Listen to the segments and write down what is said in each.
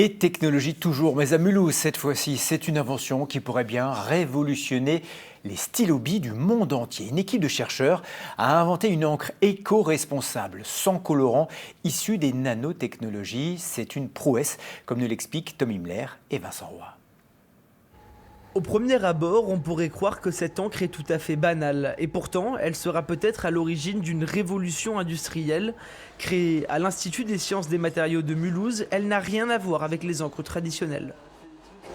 Et technologie toujours, mais à Mulhouse cette fois-ci, c'est une invention qui pourrait bien révolutionner les stylos-billes du monde entier. Une équipe de chercheurs a inventé une encre éco-responsable, sans colorant, issue des nanotechnologies. C'est une prouesse, comme nous l'expliquent Tom Himmler et Vincent Roy. Au premier abord, on pourrait croire que cette encre est tout à fait banale, et pourtant, elle sera peut-être à l'origine d'une révolution industrielle. Créée à l'Institut des sciences des matériaux de Mulhouse, elle n'a rien à voir avec les encres traditionnelles.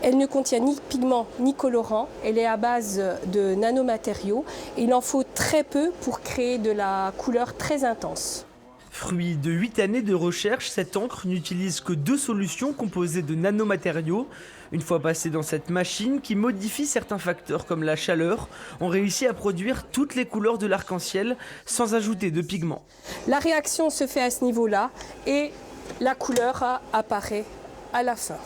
Elle ne contient ni pigments ni colorants, elle est à base de nanomatériaux et il en faut très peu pour créer de la couleur très intense. Fruit de 8 années de recherche, cette encre n'utilise que 2 solutions composées de nanomatériaux. Une fois passée dans cette machine qui modifie certains facteurs comme la chaleur, on réussit à produire toutes les couleurs de l'arc-en-ciel sans ajouter de pigments. La réaction se fait à ce niveau-là et la couleur apparaît à la fin.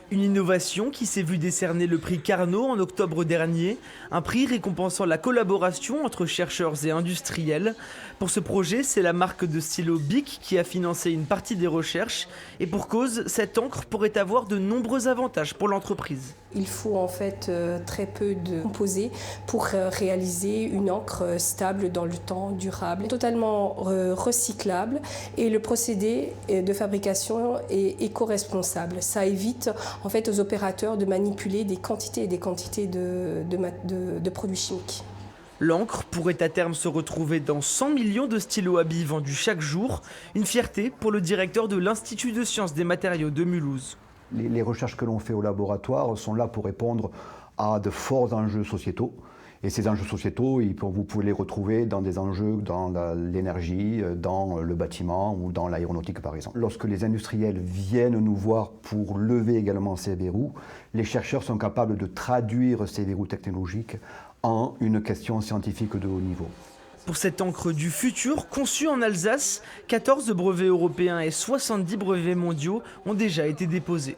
Une innovation qui s'est vue décerner le prix Carnot en octobre dernier, un prix récompensant la collaboration entre chercheurs et industriels. Pour ce projet, c'est la marque de stylo Bic qui a financé une partie des recherches. Et pour cause, cette encre pourrait avoir de nombreux avantages pour l'entreprise. Il faut en fait très peu de composés pour réaliser une encre stable dans le temps, durable, totalement recyclable, et le procédé de fabrication est éco-responsable. Ça évite en fait aux opérateurs de manipuler des quantités et des quantités de produits chimiques. L'encre pourrait à terme se retrouver dans 100 millions de stylos à billes vendus chaque jour. Une fierté pour le directeur de l'Institut de sciences des matériaux de Mulhouse. Les recherches que l'on fait au laboratoire sont là pour répondre à de forts enjeux sociétaux. Et ces enjeux sociétaux, vous pouvez les retrouver dans des enjeux dans l'énergie, dans le bâtiment ou dans l'aéronautique par exemple. Lorsque les industriels viennent nous voir pour lever également ces verrous, les chercheurs sont capables de traduire ces verrous technologiques en une question scientifique de haut niveau. Pour cette encre du futur, conçue en Alsace, 14 brevets européens et 70 brevets mondiaux ont déjà été déposés.